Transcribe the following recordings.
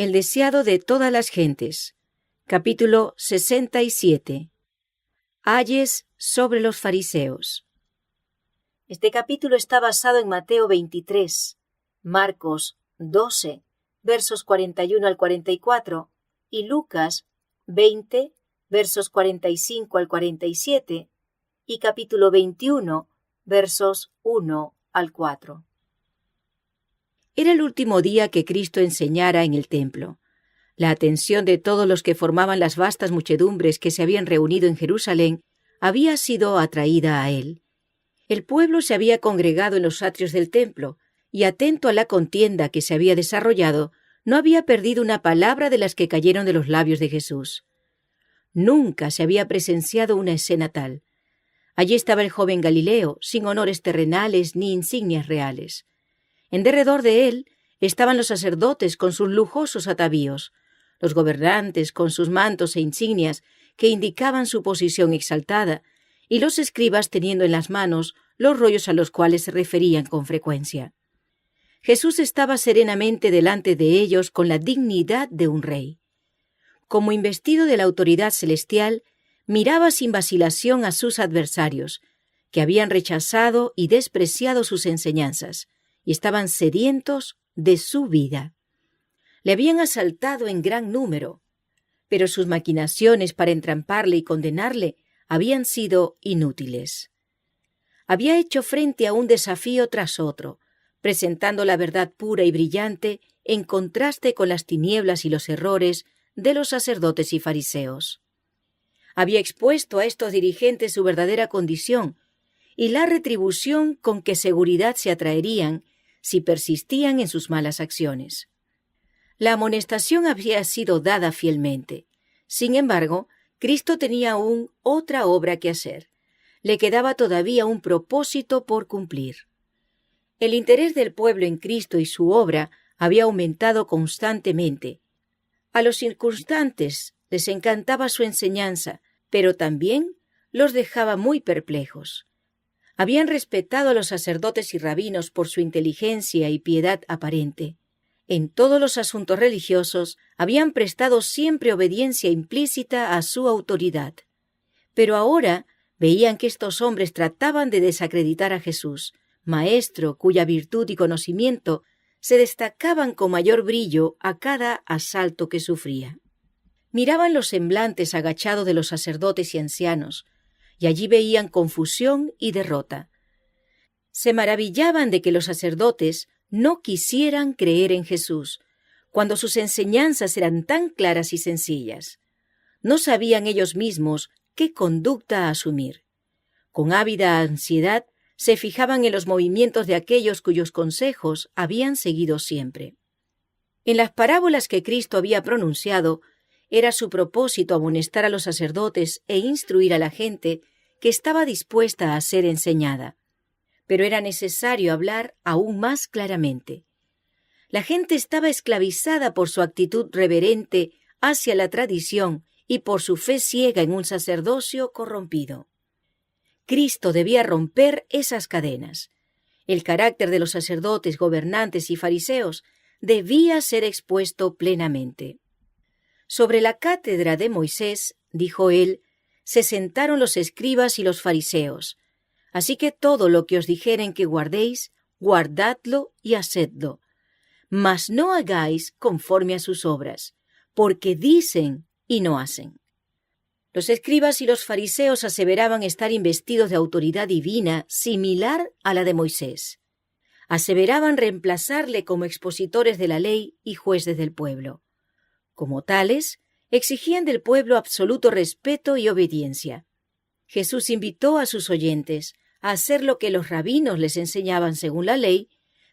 El deseado de todas las gentes. Capítulo 67. Ayes sobre los fariseos. Este capítulo está basado en Mateo 23, Marcos 12, versos 41 al 44, y Lucas 20, versos 45 al 47, y capítulo 21, versos 1 al 4. Era el último día que Cristo enseñara en el templo. La atención de todos los que formaban las vastas muchedumbres que se habían reunido en Jerusalén había sido atraída a él. El pueblo se había congregado en los atrios del templo y, atento a la contienda que se había desarrollado, no había perdido una palabra de las que cayeron de los labios de Jesús. Nunca se había presenciado una escena tal. Allí estaba el joven Galileo, sin honores terrenales ni insignias reales. En derredor de él estaban los sacerdotes con sus lujosos atavíos, los gobernantes con sus mantos e insignias que indicaban su posición exaltada, y los escribas teniendo en las manos los rollos a los cuales se referían con frecuencia. Jesús estaba serenamente delante de ellos con la dignidad de un rey. Como investido de la autoridad celestial, miraba sin vacilación a sus adversarios, que habían rechazado y despreciado sus enseñanzas, y estaban sedientos de su vida. Le habían asaltado en gran número, pero sus maquinaciones para entramparle y condenarle habían sido inútiles. Había hecho frente a un desafío tras otro, presentando la verdad pura y brillante en contraste con las tinieblas y los errores de los sacerdotes y fariseos. Había expuesto a estos dirigentes su verdadera condición y la retribución con que seguridad se atraerían si persistían en sus malas acciones. La amonestación había sido dada fielmente. Sin embargo, Cristo tenía aún otra obra que hacer. Le quedaba todavía un propósito por cumplir. El interés del pueblo en Cristo y su obra había aumentado constantemente. A los circunstantes les encantaba su enseñanza, pero también los dejaba muy perplejos. Habían respetado a los sacerdotes y rabinos por su inteligencia y piedad aparente. En todos los asuntos religiosos habían prestado siempre obediencia implícita a su autoridad. Pero ahora veían que estos hombres trataban de desacreditar a Jesús, maestro cuya virtud y conocimiento se destacaban con mayor brillo a cada asalto que sufría. Miraban los semblantes agachados de los sacerdotes y ancianos, y allí veían confusión y derrota. Se maravillaban de que los sacerdotes no quisieran creer en Jesús, cuando sus enseñanzas eran tan claras y sencillas. No sabían ellos mismos qué conducta asumir. Con ávida ansiedad se fijaban en los movimientos de aquellos cuyos consejos habían seguido siempre. En las parábolas que Cristo había pronunciado, era su propósito amonestar a los sacerdotes e instruir a la gente que estaba dispuesta a ser enseñada. Pero era necesario hablar aún más claramente. La gente estaba esclavizada por su actitud reverente hacia la tradición y por su fe ciega en un sacerdocio corrompido. Cristo debía romper esas cadenas. El carácter de los sacerdotes, gobernantes y fariseos debía ser expuesto plenamente. Sobre la cátedra de Moisés, dijo él, se sentaron los escribas y los fariseos. Así que todo lo que os dijeren que guardéis, guardadlo y hacedlo. Mas no hagáis conforme a sus obras, porque dicen y no hacen. Los escribas y los fariseos aseveraban estar investidos de autoridad divina similar a la de Moisés. Aseveraban reemplazarle como expositores de la ley y jueces del pueblo. Como tales, exigían del pueblo absoluto respeto y obediencia. Jesús invitó a sus oyentes a hacer lo que los rabinos les enseñaban según la ley,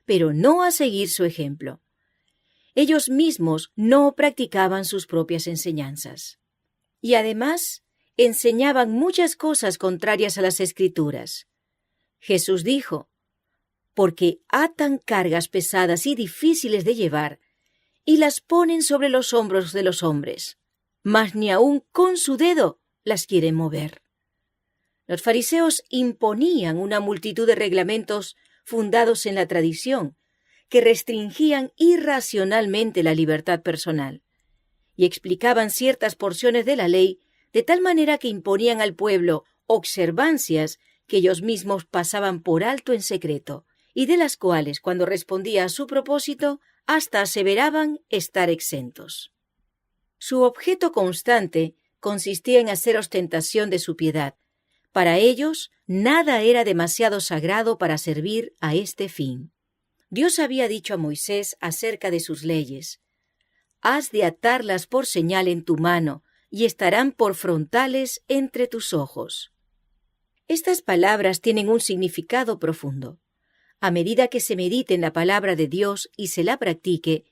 pero no a seguir su ejemplo. Ellos mismos no practicaban sus propias enseñanzas. Y además, enseñaban muchas cosas contrarias a las Escrituras. Jesús dijo, «Porque atan cargas pesadas y difíciles de llevar, y las ponen sobre los hombros de los hombres, mas ni aun con su dedo las quieren mover». Los fariseos imponían una multitud de reglamentos fundados en la tradición, que restringían irracionalmente la libertad personal y explicaban ciertas porciones de la ley de tal manera que imponían al pueblo observancias que ellos mismos pasaban por alto en secreto y de las cuales, cuando respondía a su propósito, hasta aseveraban estar exentos. Su objeto constante consistía en hacer ostentación de su piedad. Para ellos, nada era demasiado sagrado para servir a este fin. Dios había dicho a Moisés acerca de sus leyes: «Has de atarlas por señal en tu mano, y estarán por frontales entre tus ojos». Estas palabras tienen un significado profundo. A medida que se medite en la palabra de Dios y se la practique,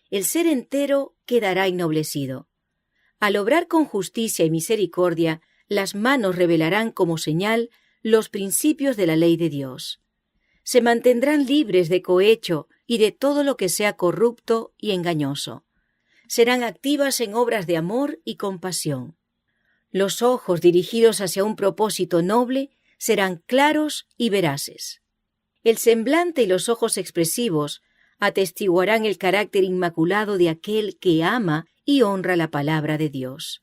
el ser entero quedará ennoblecido. Al obrar con justicia y misericordia, las manos revelarán como señal los principios de la ley de Dios. Se mantendrán libres de cohecho y de todo lo que sea corrupto y engañoso. Serán activas en obras de amor y compasión. Los ojos dirigidos hacia un propósito noble serán claros y veraces. El semblante y los ojos expresivos atestiguarán el carácter inmaculado de aquel que ama y honra la palabra de Dios.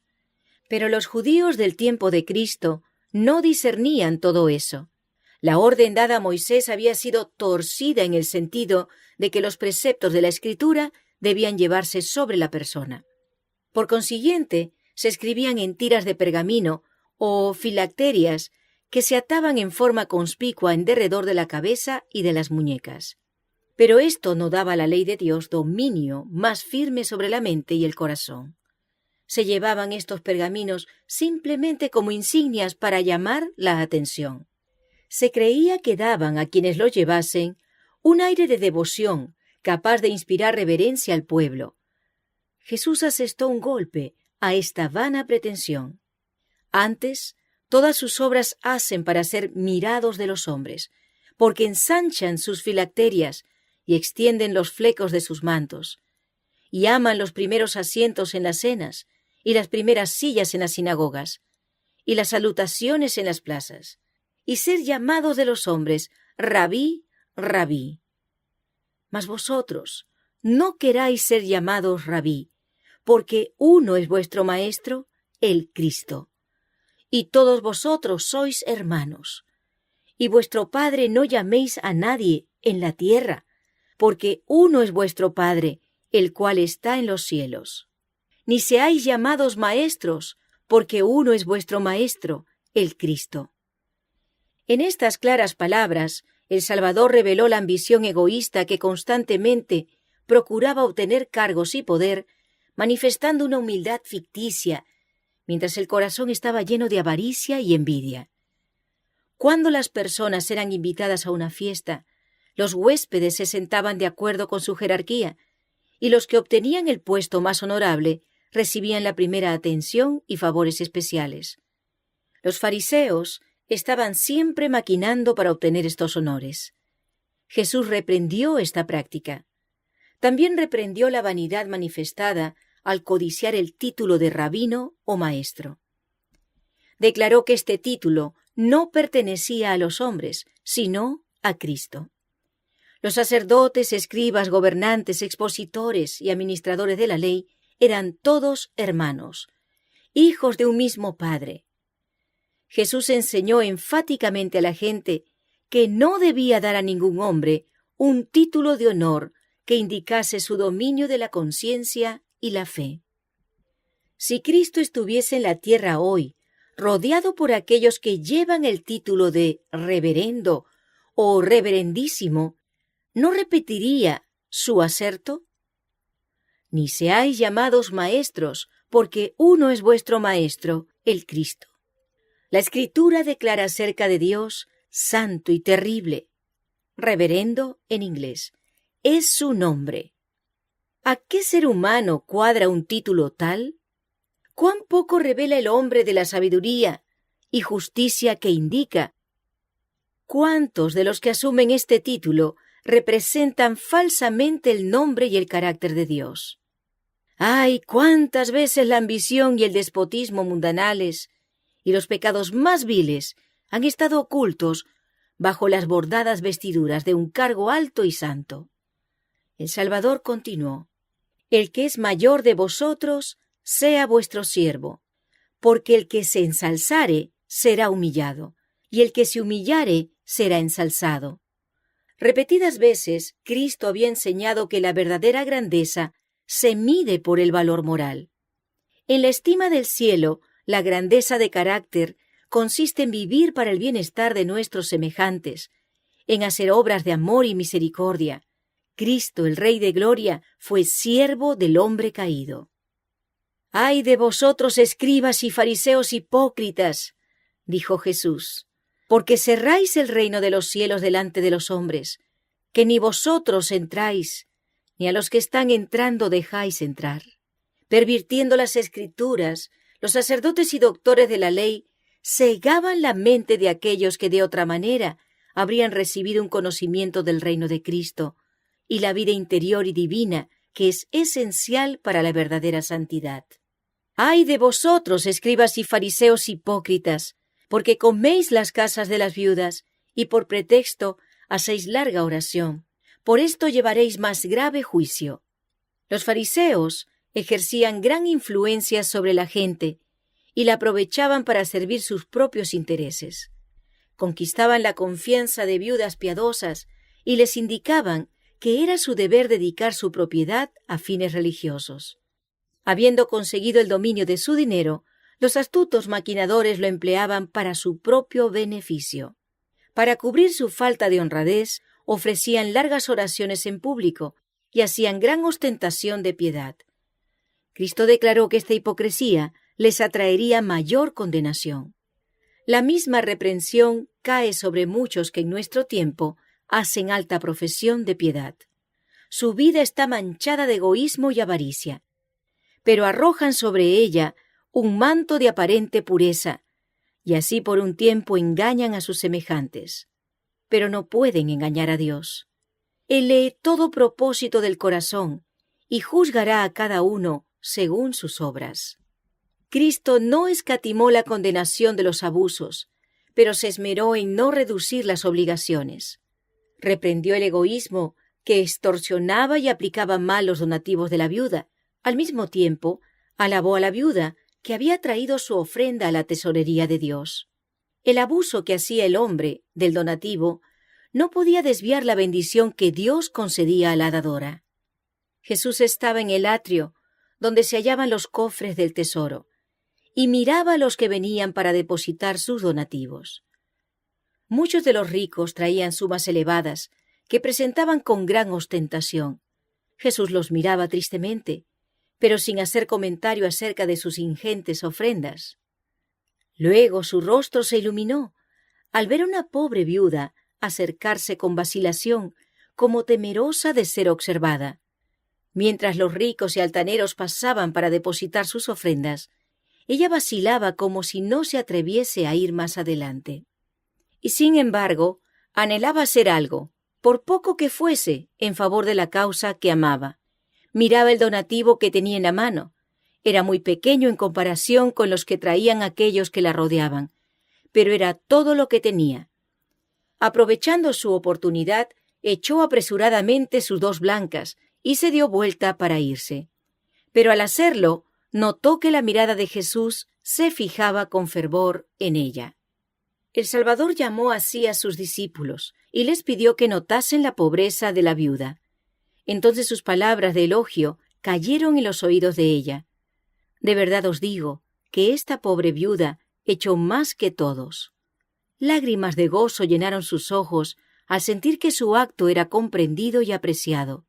Pero los judíos del tiempo de Cristo no discernían todo eso. La orden dada a Moisés había sido torcida en el sentido de que los preceptos de la Escritura debían llevarse sobre la persona. Por consiguiente, se escribían en tiras de pergamino o filacterias que se ataban en forma conspicua en derredor de la cabeza y de las muñecas. Pero esto no daba a la ley de Dios dominio más firme sobre la mente y el corazón. Se llevaban estos pergaminos simplemente como insignias para llamar la atención. Se creía que daban a quienes los llevasen un aire de devoción capaz de inspirar reverencia al pueblo. Jesús asestó un golpe a esta vana pretensión. Antes, todas sus obras hacen para ser mirados de los hombres, porque ensanchan sus filacterias y extienden los flecos de sus mantos, y aman los primeros asientos en las cenas, y las primeras sillas en las sinagogas, y las salutaciones en las plazas, y ser llamados de los hombres, Rabí, Rabí. Mas vosotros no queráis ser llamados Rabí, porque uno es vuestro Maestro, el Cristo. Y todos vosotros sois hermanos. Y vuestro Padre no llaméis a nadie en la tierra, porque uno es vuestro Padre, el cual está en los cielos. Ni seáis llamados maestros, porque uno es vuestro Maestro, el Cristo. En estas claras palabras, el Salvador reveló la ambición egoísta que constantemente procuraba obtener cargos y poder, manifestando una humildad ficticia, mientras el corazón estaba lleno de avaricia y envidia. Cuando las personas eran invitadas a una fiesta, los huéspedes se sentaban de acuerdo con su jerarquía, y los que obtenían el puesto más honorable recibían la primera atención y favores especiales. Los fariseos estaban siempre maquinando para obtener estos honores. Jesús reprendió esta práctica. También reprendió la vanidad manifestada al codiciar el título de rabino o maestro. Declaró que este título no pertenecía a los hombres, sino a Cristo. Los sacerdotes, escribas, gobernantes, expositores y administradores de la ley eran todos hermanos, hijos de un mismo Padre. Jesús enseñó enfáticamente a la gente que no debía dar a ningún hombre un título de honor que indicase su dominio de la conciencia y la fe. Si Cristo estuviese en la tierra hoy, rodeado por aquellos que llevan el título de reverendo o reverendísimo, ¿no repetiría su aserto? Ni seáis llamados maestros, porque uno es vuestro Maestro, el Cristo. La Escritura declara acerca de Dios santo y terrible. Reverendo en inglés. Es su nombre. ¿A qué ser humano cuadra un título tal? ¿Cuán poco revela el hombre de la sabiduría y justicia que indica? ¿Cuántos de los que asumen este título representan falsamente el nombre y el carácter de Dios? ¡Ay, cuántas veces la ambición y el despotismo mundanales y los pecados más viles han estado ocultos bajo las bordadas vestiduras de un cargo alto y santo! El Salvador continuó: El que es mayor de vosotros, sea vuestro siervo, porque el que se ensalzare será humillado, y el que se humillare será ensalzado. Repetidas veces, Cristo había enseñado que la verdadera grandeza se mide por el valor moral. En la estima del cielo, la grandeza de carácter consiste en vivir para el bienestar de nuestros semejantes, en hacer obras de amor y misericordia. Cristo, el Rey de Gloria, fue siervo del hombre caído. ¡Ay de vosotros, escribas y fariseos hipócritas!, dijo Jesús, porque cerráis el reino de los cielos delante de los hombres, que ni vosotros entráis, ni a los que están entrando dejáis entrar. Pervirtiendo las Escrituras, los sacerdotes y doctores de la ley cegaban la mente de aquellos que de otra manera habrían recibido un conocimiento del reino de Cristo y la vida interior y divina que es esencial para la verdadera santidad. ¡Ay de vosotros, escribas y fariseos hipócritas! Porque coméis las casas de las viudas y por pretexto hacéis larga oración. Por esto llevaréis más grave juicio. Los fariseos ejercían gran influencia sobre la gente y la aprovechaban para servir sus propios intereses. Conquistaban la confianza de viudas piadosas y les indicaban que era su deber dedicar su propiedad a fines religiosos. Habiendo conseguido el dominio de su dinero, los astutos maquinadores lo empleaban para su propio beneficio. Para cubrir su falta de honradez, ofrecían largas oraciones en público y hacían gran ostentación de piedad. Cristo declaró que esta hipocresía les atraería mayor condenación. La misma reprensión cae sobre muchos que en nuestro tiempo hacen alta profesión de piedad. Su vida está manchada de egoísmo y avaricia, pero arrojan sobre ella un manto de aparente pureza, y así por un tiempo engañan a sus semejantes. Pero no pueden engañar a Dios. Él lee todo propósito del corazón y juzgará a cada uno según sus obras. Cristo no escatimó la condenación de los abusos, pero se esmeró en no reducir las obligaciones. Reprendió el egoísmo que extorsionaba y aplicaba mal los donativos de la viuda. Al mismo tiempo, alabó a la viuda que había traído su ofrenda a la tesorería de Dios. El abuso que hacía el hombre del donativo no podía desviar la bendición que Dios concedía a la dadora. Jesús estaba en el atrio, donde se hallaban los cofres del tesoro, y miraba a los que venían para depositar sus donativos. Muchos de los ricos traían sumas elevadas, que presentaban con gran ostentación. Jesús los miraba tristemente, pero sin hacer comentario acerca de sus ingentes ofrendas. Luego su rostro se iluminó al ver a una pobre viuda acercarse con vacilación, como temerosa de ser observada. Mientras los ricos y altaneros pasaban para depositar sus ofrendas, ella vacilaba como si no se atreviese a ir más adelante. Y sin embargo, anhelaba hacer algo, por poco que fuese, en favor de la causa que amaba. Miraba el donativo que tenía en la mano. Era muy pequeño en comparación con los que traían aquellos que la rodeaban, pero era todo lo que tenía. Aprovechando su oportunidad, echó apresuradamente sus 2 blancas y se dio vuelta para irse. Pero al hacerlo, notó que la mirada de Jesús se fijaba con fervor en ella. El Salvador llamó así a sus discípulos y les pidió que notasen la pobreza de la viuda. Entonces sus palabras de elogio cayeron en los oídos de ella. De verdad os digo que esta pobre viuda echó más que todos. Lágrimas de gozo llenaron sus ojos al sentir que su acto era comprendido y apreciado.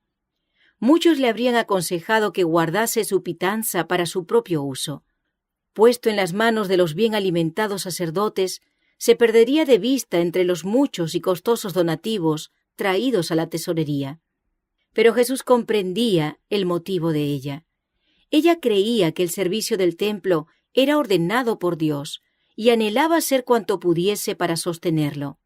Muchos le habrían aconsejado que guardase su pitanza para su propio uso. Puesto en las manos de los bien alimentados sacerdotes, se perdería de vista entre los muchos y costosos donativos traídos a la tesorería. Pero Jesús comprendía el motivo de ella. Ella creía que el servicio del templo era ordenado por Dios y anhelaba hacer cuanto pudiese para sostenerlo.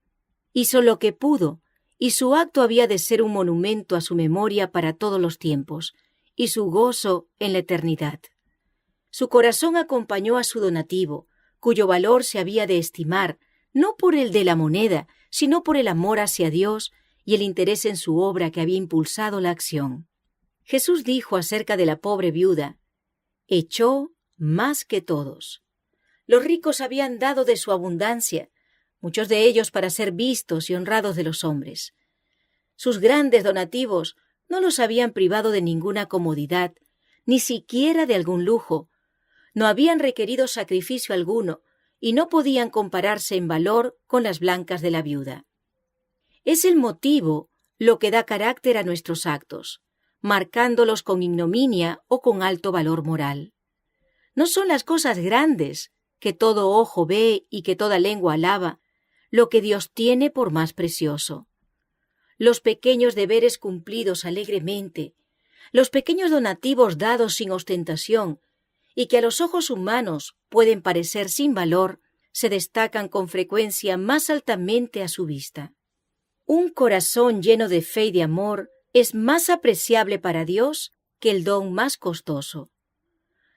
Hizo lo que pudo, y su acto había de ser un monumento a su memoria para todos los tiempos, y su gozo en la eternidad. Su corazón acompañó a su donativo, cuyo valor se había de estimar, no por el de la moneda, sino por el amor hacia Dios y el interés en su obra que había impulsado la acción. Jesús dijo acerca de la pobre viuda: echó más que todos. Los ricos habían dado de su abundancia, muchos de ellos para ser vistos y honrados de los hombres. Sus grandes donativos no los habían privado de ninguna comodidad, ni siquiera de algún lujo. No habían requerido sacrificio alguno y no podían compararse en valor con las blancas de la viuda. Es el motivo lo que da carácter a nuestros actos, marcándolos con ignominia o con alto valor moral. No son las cosas grandes, que todo ojo ve y que toda lengua alaba, lo que Dios tiene por más precioso. Los pequeños deberes cumplidos alegremente, los pequeños donativos dados sin ostentación, y que a los ojos humanos pueden parecer sin valor, se destacan con frecuencia más altamente a su vista. Un corazón lleno de fe y de amor es más apreciable para Dios que el don más costoso.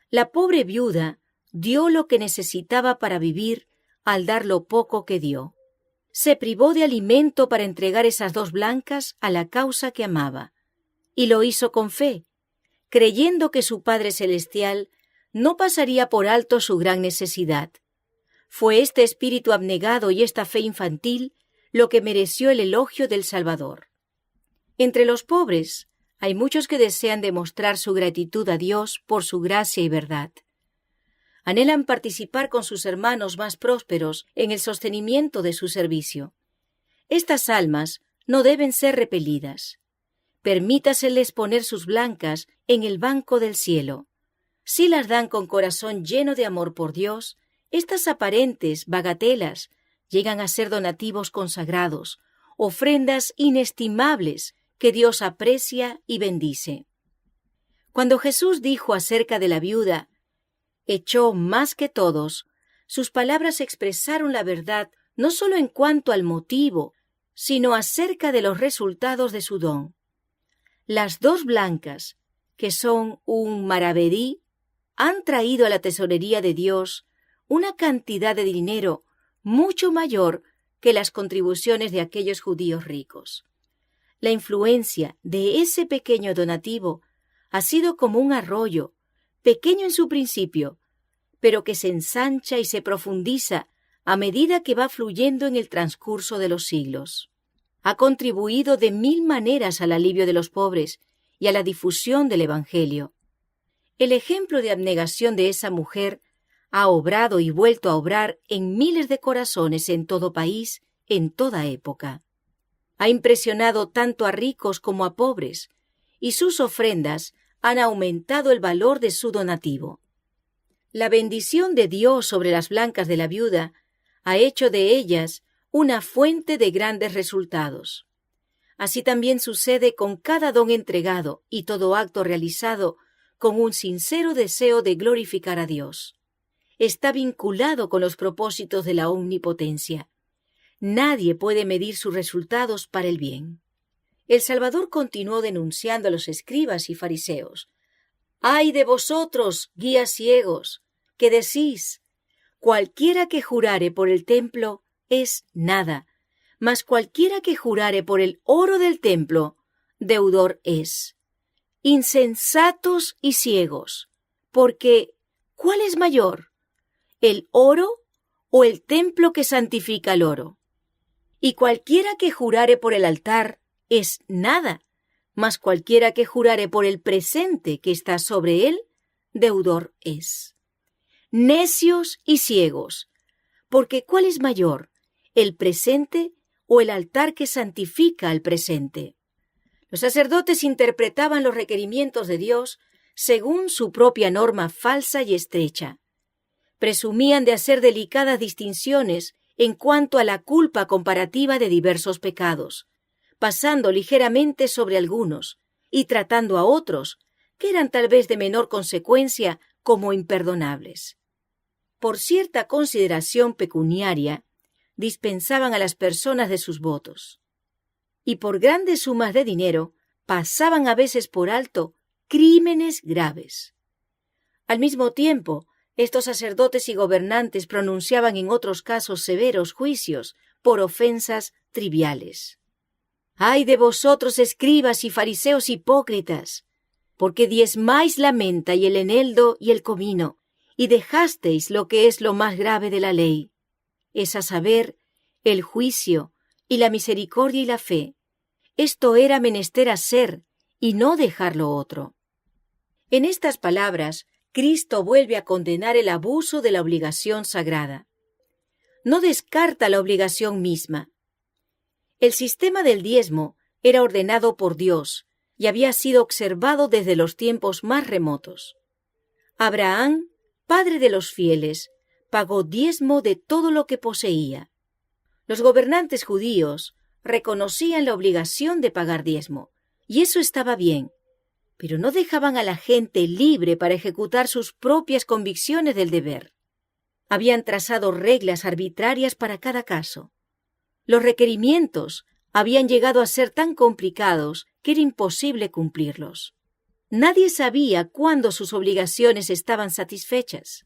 La pobre viuda dio lo que necesitaba para vivir al dar lo poco que dio. Se privó de alimento para entregar esas 2 blancas a la causa que amaba, y lo hizo con fe, creyendo que su Padre Celestial no pasaría por alto su gran necesidad. Fue este espíritu abnegado y esta fe infantil lo que mereció el elogio del Salvador. Entre los pobres hay muchos que desean demostrar su gratitud a Dios por su gracia y verdad. Anhelan participar con sus hermanos más prósperos en el sostenimiento de su servicio. Estas almas no deben ser repelidas. Permítaseles poner sus blancas en el banco del cielo. Si las dan con corazón lleno de amor por Dios, estas aparentes bagatelas llegan a ser donativos consagrados, ofrendas inestimables que Dios aprecia y bendice. Cuando Jesús dijo acerca de la viuda: echó más que todos, sus palabras expresaron la verdad no solo en cuanto al motivo, sino acerca de los resultados de su don. Las 2 blancas, que son un maravedí, han traído a la tesorería de Dios una cantidad de dinero mucho mayor que las contribuciones de aquellos judíos ricos. La influencia de ese pequeño donativo ha sido como un arroyo, pequeño en su principio, pero que se ensancha y se profundiza a medida que va fluyendo en el transcurso de los siglos. Ha contribuido de 1000 maneras al alivio de los pobres y a la difusión del Evangelio. El ejemplo de abnegación de esa mujer ha obrado y vuelto a obrar en miles de corazones en todo país, en toda época. Ha impresionado tanto a ricos como a pobres, y sus ofrendas han aumentado el valor de su donativo. La bendición de Dios sobre las blancas de la viuda ha hecho de ellas una fuente de grandes resultados. Así también sucede con cada don entregado y todo acto realizado con un sincero deseo de glorificar a Dios. Está vinculado con los propósitos de la omnipotencia. Nadie puede medir sus resultados para el bien. El Salvador continuó denunciando a los escribas y fariseos: ¡ay de vosotros, guías ciegos, que decís: cualquiera que jurare por el templo es nada, mas cualquiera que jurare por el oro del templo, deudor es! Insensatos y ciegos, porque ¿cuál es mayor, el oro o el templo que santifica el oro? Y cualquiera que jurare por el altar es nada, mas cualquiera que jurare por el presente que está sobre él, deudor es. Necios y ciegos, porque ¿cuál es mayor, el presente o el altar que santifica al presente? Los sacerdotes interpretaban los requerimientos de Dios según su propia norma falsa y estrecha. Presumían de hacer delicadas distinciones en cuanto a la culpa comparativa de diversos pecados, pasando ligeramente sobre algunos y tratando a otros, que eran tal vez de menor consecuencia, como imperdonables. Por cierta consideración pecuniaria, dispensaban a las personas de sus votos. Y por grandes sumas de dinero, pasaban a veces por alto crímenes graves. Al mismo tiempo, estos sacerdotes y gobernantes pronunciaban en otros casos severos juicios por ofensas triviales. ¡Ay de vosotros, escribas y fariseos hipócritas! Porque diezmáis la menta y el eneldo y el comino, y dejasteis lo que es lo más grave de la ley, es a saber, el juicio y la misericordia y la fe. Esto era menester hacer, y no dejar lo otro. En estas palabras, Cristo vuelve a condenar el abuso de la obligación sagrada. No descarta la obligación misma. El sistema del diezmo era ordenado por Dios y había sido observado desde los tiempos más remotos. Abraham, padre de los fieles, pagó diezmo de todo lo que poseía. Los gobernantes judíos reconocían la obligación de pagar diezmo, y eso estaba bien, pero no dejaban a la gente libre para ejecutar sus propias convicciones del deber. Habían trazado reglas arbitrarias para cada caso. Los requerimientos habían llegado a ser tan complicados que era imposible cumplirlos. Nadie sabía cuándo sus obligaciones estaban satisfechas.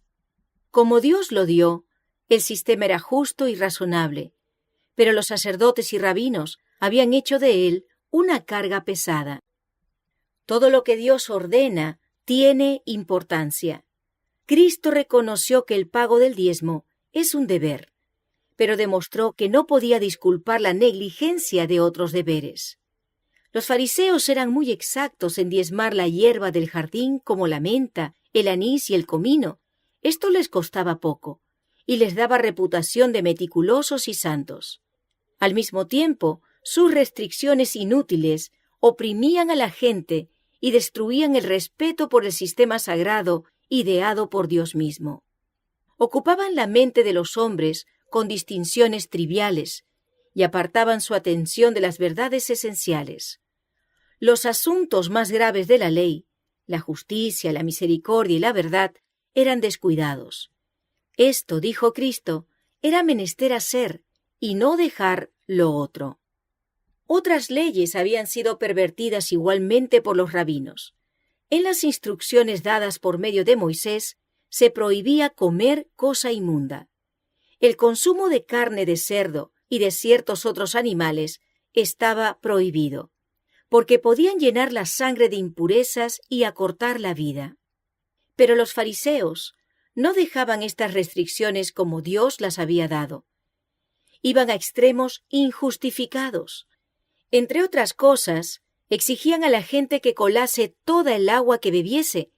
Como Dios lo dio, el sistema era justo y razonable, pero los sacerdotes y rabinos habían hecho de él una carga pesada. Todo lo que Dios ordena tiene importancia. Cristo reconoció que el pago del diezmo es un deber, pero demostró que no podía disculpar la negligencia de otros deberes. Los fariseos eran muy exactos en diezmar la hierba del jardín como la menta, el anís y el comino. Esto les costaba poco y les daba reputación de meticulosos y santos. Al mismo tiempo, sus restricciones inútiles oprimían a la gente y destruían el respeto por el sistema sagrado ideado por Dios mismo. Ocupaban la mente de los hombres con distinciones triviales y apartaban su atención de las verdades esenciales. Los asuntos más graves de la ley, la justicia, la misericordia y la verdad, eran descuidados. Esto, dijo Cristo, era menester hacer y no dejar lo otro. Otras leyes habían sido pervertidas igualmente por los rabinos. En las instrucciones dadas por medio de Moisés, se prohibía comer cosa inmunda. El consumo de carne de cerdo y de ciertos otros animales estaba prohibido, porque podían llenar la sangre de impurezas y acortar la vida. Pero los fariseos no dejaban estas restricciones como Dios las había dado. Iban a extremos injustificados. Entre otras cosas, exigían a la gente que colase toda el agua que bebiese,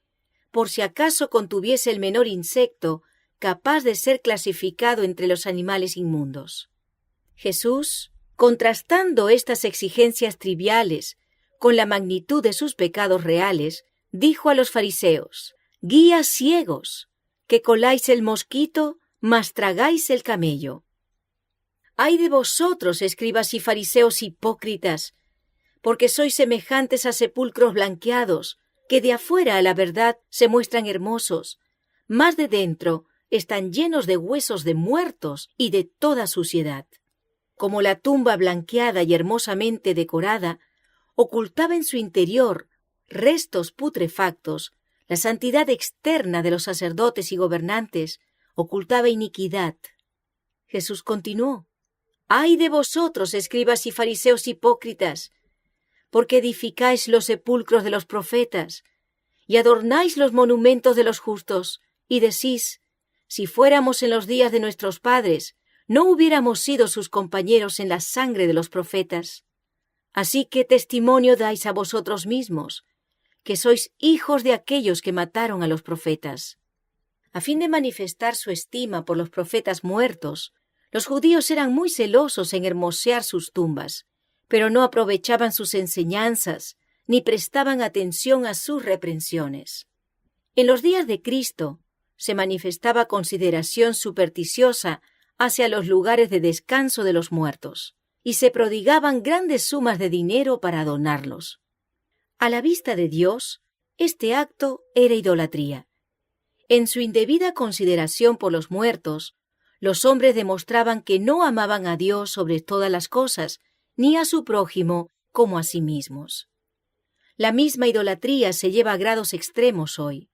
por si acaso contuviese el menor insecto capaz de ser clasificado entre los animales inmundos. Jesús, contrastando estas exigencias triviales con la magnitud de sus pecados reales, dijo a los fariseos: «Guías ciegos, que coláis el mosquito, mas tragáis el camello». ¡Ay de vosotros, escribas y fariseos hipócritas! Porque sois semejantes a sepulcros blanqueados, que de afuera a la verdad se muestran hermosos, mas de dentro están llenos de huesos de muertos y de toda suciedad. Como la tumba blanqueada y hermosamente decorada ocultaba en su interior restos putrefactos, la santidad externa de los sacerdotes y gobernantes ocultaba iniquidad. Jesús continuó: «¡Ay de vosotros, escribas y fariseos hipócritas! Porque edificáis los sepulcros de los profetas y adornáis los monumentos de los justos, y decís: si fuéramos en los días de nuestros padres, no hubiéramos sido sus compañeros en la sangre de los profetas. Así que testimonio dais a vosotros mismos, que sois hijos de aquellos que mataron a los profetas». A fin de manifestar su estima por los profetas muertos, los judíos eran muy celosos en hermosear sus tumbas, pero no aprovechaban sus enseñanzas ni prestaban atención a sus reprensiones. En los días de Cristo se manifestaba consideración supersticiosa hacia los lugares de descanso de los muertos, y se prodigaban grandes sumas de dinero para adornarlos. A la vista de Dios, este acto era idolatría. En su indebida consideración por los muertos, los hombres demostraban que no amaban a Dios sobre todas las cosas, ni a su prójimo como a sí mismos. La misma idolatría se lleva a grados extremos hoy.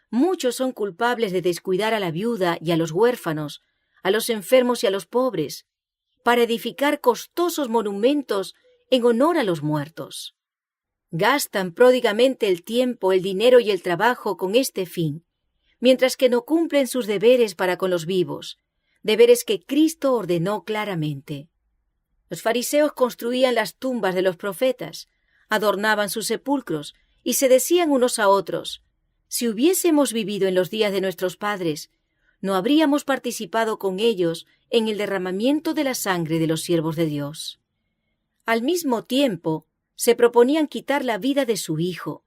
Muchos son culpables de descuidar a la viuda y a los huérfanos, a los enfermos y a los pobres, para edificar costosos monumentos en honor a los muertos. Gastan pródigamente el tiempo, el dinero y el trabajo con este fin, mientras que no cumplen sus deberes para con los vivos, deberes que Cristo ordenó claramente. Los fariseos construían las tumbas de los profetas, adornaban sus sepulcros y se decían unos a otros: si hubiésemos vivido en los días de nuestros padres, no habríamos participado con ellos en el derramamiento de la sangre de los siervos de Dios. Al mismo tiempo, se proponían quitar la vida de su Hijo.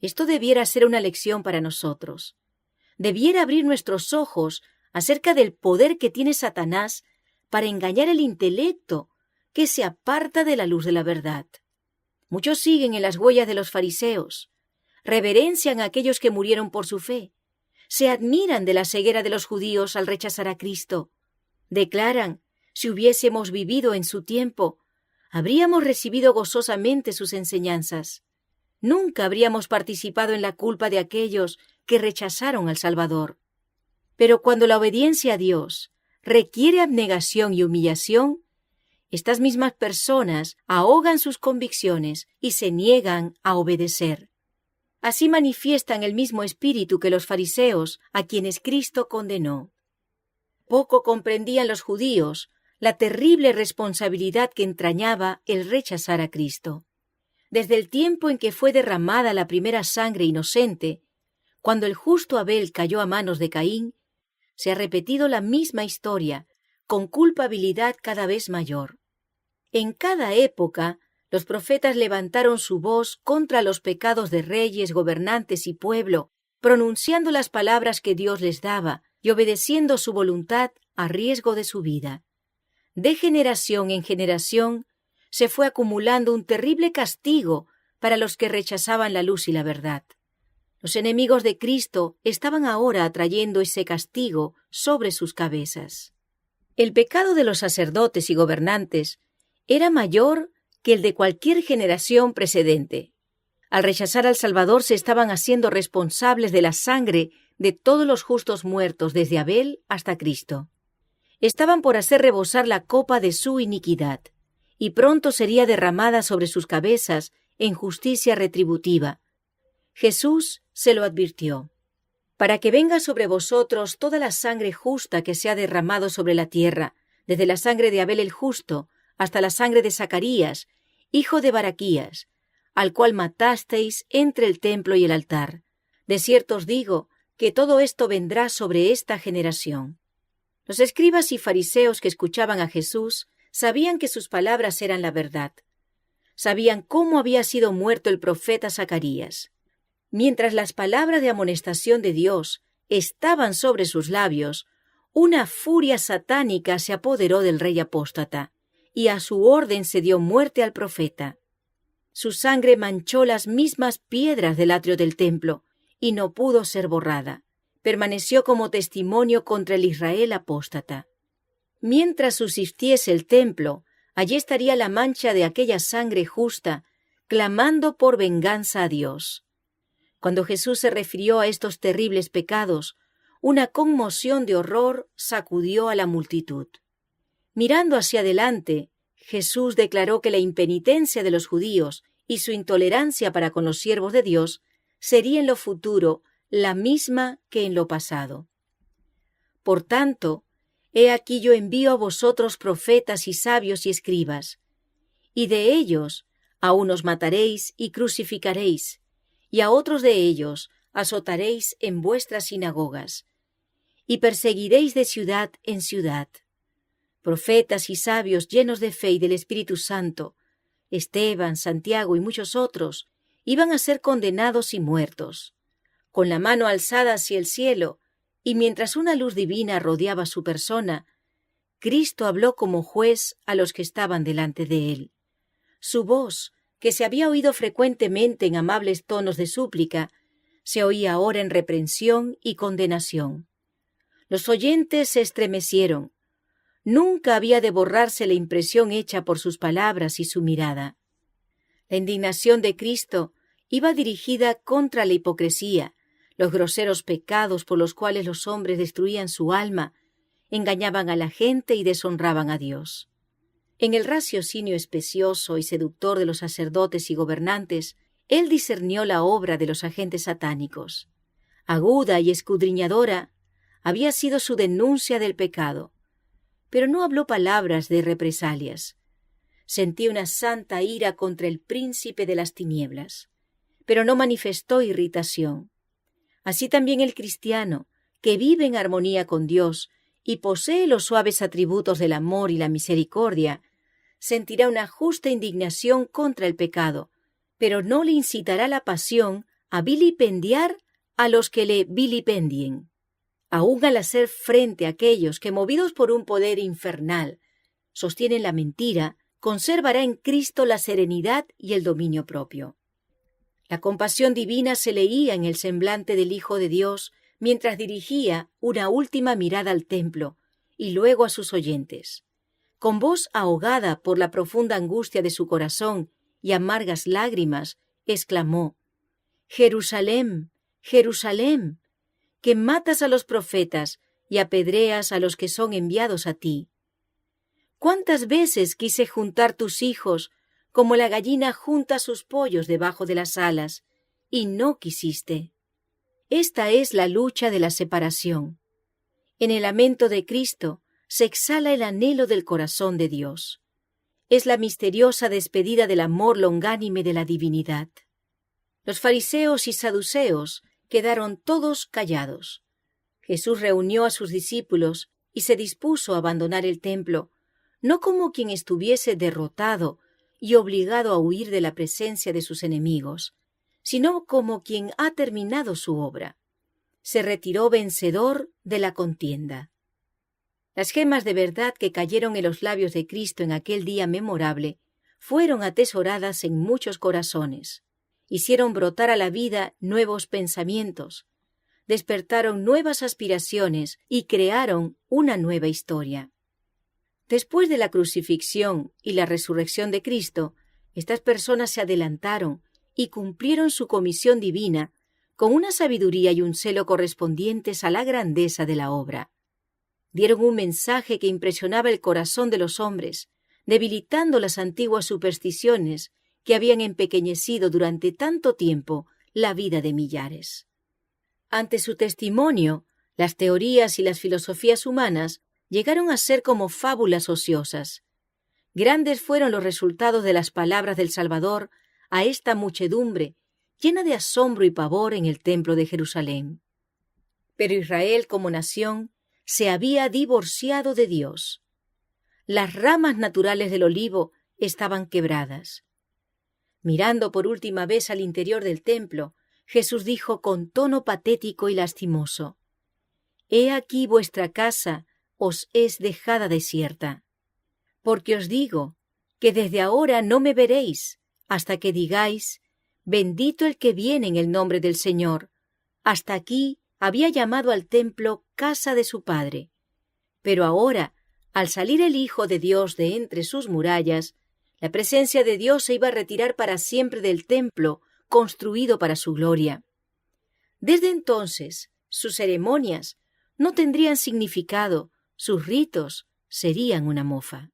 Esto debiera ser una lección para nosotros. Debiera abrir nuestros ojos acerca del poder que tiene Satanás para engañar el intelecto que se aparta de la luz de la verdad. Muchos siguen en las huellas de los fariseos, reverencian a aquellos que murieron por su fe, se admiran de la ceguera de los judíos al rechazar a Cristo, declaran: si hubiésemos vivido en su tiempo, habríamos recibido gozosamente sus enseñanzas. Nunca habríamos participado en la culpa de aquellos que rechazaron al Salvador. Pero cuando la obediencia a Dios requiere abnegación y humillación, estas mismas personas ahogan sus convicciones y se niegan a obedecer. Así manifiestan el mismo espíritu que los fariseos, a quienes Cristo condenó. Poco comprendían los judíos la terrible responsabilidad que entrañaba el rechazar a Cristo. Desde el tiempo en que fue derramada la primera sangre inocente, cuando el justo Abel cayó a manos de Caín, se ha repetido la misma historia, con culpabilidad cada vez mayor. En cada época, los profetas levantaron su voz contra los pecados de reyes, gobernantes y pueblo, pronunciando las palabras que Dios les daba y obedeciendo su voluntad a riesgo de su vida. De generación en generación, se fue acumulando un terrible castigo para los que rechazaban la luz y la verdad. Los enemigos de Cristo estaban ahora atrayendo ese castigo sobre sus cabezas. El pecado de los sacerdotes y gobernantes era mayor que el de cualquier generación precedente. Al rechazar al Salvador se estaban haciendo responsables de la sangre de todos los justos muertos desde Abel hasta Cristo. Estaban por hacer rebosar la copa de su iniquidad, y pronto sería derramada sobre sus cabezas en justicia retributiva. Jesús se lo advirtió: para que venga sobre vosotros toda la sangre justa que se ha derramado sobre la tierra, desde la sangre de Abel el justo hasta la sangre de Zacarías, hijo de Baraquías, al cual matasteis entre el templo y el altar. De cierto os digo que todo esto vendrá sobre esta generación. Los escribas y fariseos que escuchaban a Jesús sabían que sus palabras eran la verdad. Sabían cómo había sido muerto el profeta Zacarías. Mientras las palabras de amonestación de Dios estaban sobre sus labios, una furia satánica se apoderó del rey apóstata, y a su orden se dio muerte al profeta. Su sangre manchó las mismas piedras del atrio del templo, y no pudo ser borrada. Permaneció como testimonio contra el Israel apóstata. Mientras subsistiese el templo, allí estaría la mancha de aquella sangre justa, clamando por venganza a Dios. Cuando Jesús se refirió a estos terribles pecados, una conmoción de horror sacudió a la multitud. Mirando hacia adelante, Jesús declaró que la impenitencia de los judíos y su intolerancia para con los siervos de Dios sería en lo futuro la misma que en lo pasado. Por tanto, he aquí yo envío a vosotros profetas y sabios y escribas, y de ellos a unos mataréis y crucificaréis, y a otros de ellos azotaréis en vuestras sinagogas, y perseguiréis de ciudad en ciudad. Profetas y sabios llenos de fe y del Espíritu Santo, Esteban, Santiago y muchos otros, iban a ser condenados y muertos. Con la mano alzada hacia el cielo, y mientras una luz divina rodeaba su persona, Cristo habló como juez a los que estaban delante de él. Su voz, que se había oído frecuentemente en amables tonos de súplica, se oía ahora en reprensión y condenación. Los oyentes se estremecieron. Nunca había de borrarse la impresión hecha por sus palabras y su mirada. La indignación de Cristo iba dirigida contra la hipocresía, los groseros pecados por los cuales los hombres destruían su alma, engañaban a la gente y deshonraban a Dios. En el raciocinio especioso y seductor de los sacerdotes y gobernantes, él discernió la obra de los agentes satánicos. Aguda y escudriñadora había sido su denuncia del pecado, pero no habló palabras de represalias. Sentía una santa ira contra el príncipe de las tinieblas, pero no manifestó irritación. Así también el cristiano, que vive en armonía con Dios y posee los suaves atributos del amor y la misericordia, sentirá una justa indignación contra el pecado, pero no le incitará la pasión a vilipendiar a los que le vilipendien. Aún al hacer frente a aquellos que, movidos por un poder infernal, sostienen la mentira, conservará en Cristo la serenidad y el dominio propio. La compasión divina se leía en el semblante del Hijo de Dios mientras dirigía una última mirada al templo y luego a sus oyentes. Con voz ahogada por la profunda angustia de su corazón y amargas lágrimas, exclamó: «Jerusalén, Jerusalén, que matas a los profetas y apedreas a los que son enviados a ti. ¿Cuántas veces quise juntar tus hijos como la gallina junta sus pollos debajo de las alas, y no quisiste?» Esta es la lucha de la separación. En el lamento de Cristo se exhala el anhelo del corazón de Dios. Es la misteriosa despedida del amor longánime de la divinidad. Los fariseos y saduceos quedaron todos callados. Jesús reunió a sus discípulos y se dispuso a abandonar el templo, no como quien estuviese derrotado y obligado a huir de la presencia de sus enemigos, sino como quien ha terminado su obra. Se retiró vencedor de la contienda. Las gemas de verdad que cayeron en los labios de Cristo en aquel día memorable fueron atesoradas en muchos corazones. Hicieron brotar a la vida nuevos pensamientos, despertaron nuevas aspiraciones y crearon una nueva historia. Después de la crucifixión y la resurrección de Cristo, estas personas se adelantaron y cumplieron su comisión divina con una sabiduría y un celo correspondientes a la grandeza de la obra. Dieron un mensaje que impresionaba el corazón de los hombres, debilitando las antiguas supersticiones que habían empequeñecido durante tanto tiempo la vida de millares. Ante su testimonio, las teorías y las filosofías humanas llegaron a ser como fábulas ociosas. Grandes fueron los resultados de las palabras del Salvador a esta muchedumbre, llena de asombro y pavor en el templo de Jerusalén. Pero Israel como nación se había divorciado de Dios. Las ramas naturales del olivo estaban quebradas. Mirando por última vez al interior del templo, Jesús dijo con tono patético y lastimoso: «He aquí vuestra casa os es dejada desierta. Porque os digo que desde ahora no me veréis, hasta que digáis: bendito el que viene en el nombre del Señor. Hasta aquí había llamado al templo casa de su Padre. Pero ahora, al salir el Hijo de Dios de entre sus murallas, la presencia de Dios se iba a retirar para siempre del templo construido para su gloria. Desde entonces, sus ceremonias no tendrían significado, sus ritos serían una mofa».